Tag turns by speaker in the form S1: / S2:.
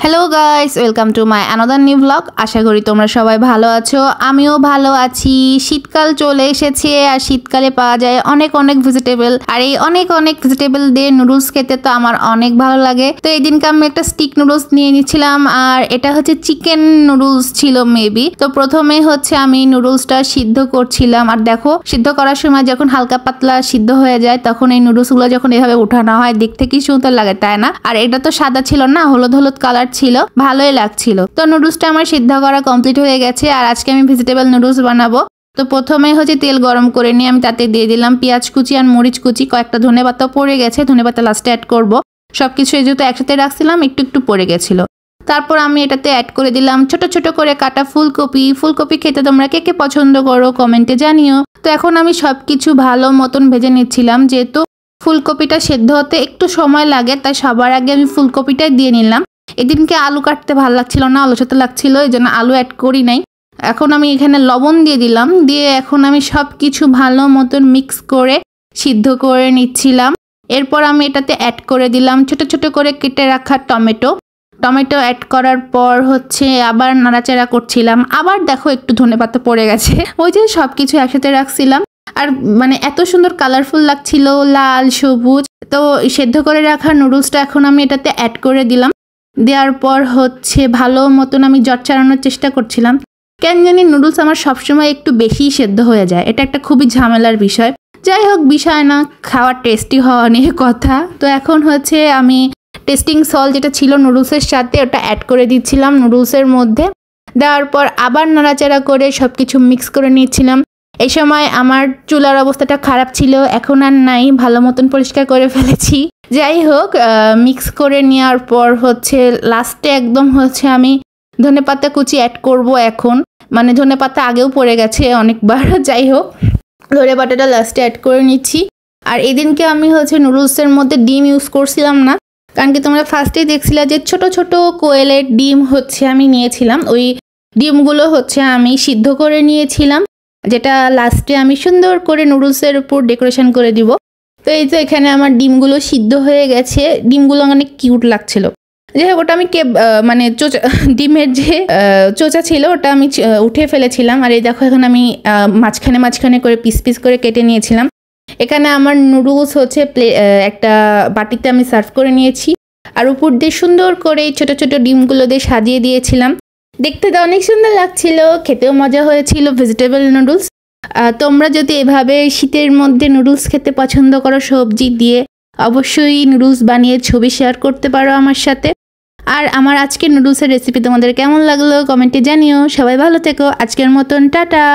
S1: Hello guys, welcome to my another new blog. আশা করি তোমরা সবাই ভালো আছো, আমিও ভালো আছি। শীতকাল চলে এসেছে আর শীতকালে পাওয়া যায় অনেক অনেক ভেজিটেবল, আর এই অনেক অনেক ভেজিটেবল দিয়ে নুডলস খেতে তো আমার অনেক ভালো লাগে। তো এই দিনকে আমি একটা স্টিক নুডলস নিয়ে নিয়েছিলাম, আর এটা হচ্ছে চিকেন নুডলস ছিল মেবি। তো প্রথমে হচ্ছে আমি নুডলসটা সিদ্ধ করছিলাম, আর দেখো সিদ্ধ করার সময় যখন হালকা পাতলা সিদ্ধ হয়ে যায় তখন এই নুডলসগুলো যখন এভাবে উঠানো হয় দেখতে কি সুন্দর লাগে, তাই না? আর এটা তো সাদা ছিল না, হলুদ হলুদ কালার ছিল, ভালোই লাগছিল। তো নুডলসটা আমার সিদ্ধ করা কমপ্লিট হয়ে গেছে, আর আজকে আমি ভেজিটেবল নুডলস বানাবো। তো প্রথমে হচ্ছে তেল গরম করে নিয়ে আমি তাতে দিয়ে দিলাম পেঁয়াজ কুচি আর মরিচ কুচি, কয়েকটা ধনেপাতা পড়ে গেছে, ধনেপাতা লাস্টে অ্যাড করব। সবকিছু যেহেতু একসাথে রাখছিলাম একটু একটু পড়ে গেছিল। তারপর আমি এটাতে অ্যাড করে দিলাম ছোট ছোট করে কাটা ফুলকপি। ফুলকপি খেতে তোমরা কে কে পছন্দ করো কমেন্টে জানিও। তো এখন আমি সবকিছু ভালো মতন ভেজে নিচ্ছিলাম, যেহেতু ফুলকপিটা সেদ্ধ হতে একটু সময় লাগে, তাই সবার আগে আমি ফুলকপিটাই দিয়ে নিলাম। এদিনকে আলু কাটতে ভালো লাগছিল না, অলসতা লাগছিল, এই জন্য আলু অ্যাড করি নাই। এখন আমি এখানে লবণ দিয়ে দিলাম, দিয়ে এখন আমি সব কিছু ভালো মতন মিক্স করে সিদ্ধ করে নিচ্ছিলাম। এরপর আমি এটাতে অ্যাড করে দিলাম ছোট ছোট করে কেটে রাখা টমেটো অ্যাড করার পর হচ্ছে আবার নাড়াচাড়া করছিলাম। আবার দেখো একটু ধনেপাতা পড়ে গেছে, ওই যে সব কিছু একসাথে রাখছিলাম। আর মানে এত সুন্দর কালারফুল লাগছিল, লাল সবুজ। তো সেদ্ধ করে রাখা নুডলসটা এখন আমি এটাতে অ্যাড করে দিলাম। দেওয়ার পর হচ্ছে ভালো মতন আমি জট চালানোর চেষ্টা করছিলাম। কেন জানি নুডলস আমার সবসময় একটু বেশি সেদ্ধ হয়ে যায়, এটা একটা খুবই ঝামেলার বিষয়। যাই হোক, বিষয় না, খাওয়ার টেস্টি হওয়া নিয়ে কথা। তো এখন হচ্ছে আমি টেস্টিং সল্ট যেটা ছিল নুডলসের সাথে ওটা অ্যাড করে দিচ্ছিলাম নুডলসের মধ্যে। দেওয়ার পর আবার নাড়াচাড়া করে সব কিছু মিক্স করে নিচ্ছিলাম। এই সময় আমার চুলার অবস্থাটা খারাপ ছিল, এখন আর নাই, ভালো মতন পরিষ্কার করে ফেলেছি। যাই হোক, মিক্স করে নেওয়ার পর হচ্ছে লাস্টে একদম হচ্ছে আমি ধনেপাতা কুচি অ্যাড করব এখন। মানে ধনেপাতা আগেও পড়ে গেছে অনেকবার। যাই হোক, ধনেপাতাটা লাস্টে অ্যাড করে নিচ্ছি। আর এদিনকে আমি হচ্ছে নুডলসের মধ্যে ডিম ইউজ করছিলাম না, কারণ কি তোমরা ফার্স্টেই দেখছিলা যে ছোট ছোট কোয়েলের ডিম হচ্ছে আমি নিয়েছিলাম। ওই ডিমগুলো হচ্ছে আমি সিদ্ধ করে নিয়েছিলাম, যেটা লাস্টে আমি সুন্দর করে নুডলসের উপর ডেকোরেশন করে দিব। তো এই তো এখানে আমার ডিমগুলো সিদ্ধ হয়ে গেছে, ডিমগুলো অনেক কিউট লাগছিল। যাই হোক, ওটা আমি মানে ডিমের যে চোচা ছিল ওটা আমি উঠে ফেলেছিলাম। আর এই দেখো এখন আমি মাঝখানে মাঝখানে করে পিস পিস করে কেটে নিয়েছিলাম। এখানে আমার নুডলস হচ্ছে একটা বাটিতে আমি সার্ভ করে নিয়েছি, আর উপর দিয়ে সুন্দর করে ছোট ছোট ডিমগুলো দিয়ে সাজিয়ে দিয়েছিলাম। দেখতে তো অনেক সুন্দর লাগছিল, খেতেও মজা হয়েছিল ভেজিটেবল নুডলস। তোমরা যদি এভাবে শীতের মধ্যে নুডলস খেতে পছন্দ করো সবজি দিয়ে, অবশ্যই নুডলস বানিয়ে ছবি শেয়ার করতে পারো আমার সাথে। আর আমার আজকের নুডলসের রেসিপি তোমাদের কেমন লাগলো কমেন্টে জানিও। সবাই ভালো থেকো, আজকের মতন টাটা।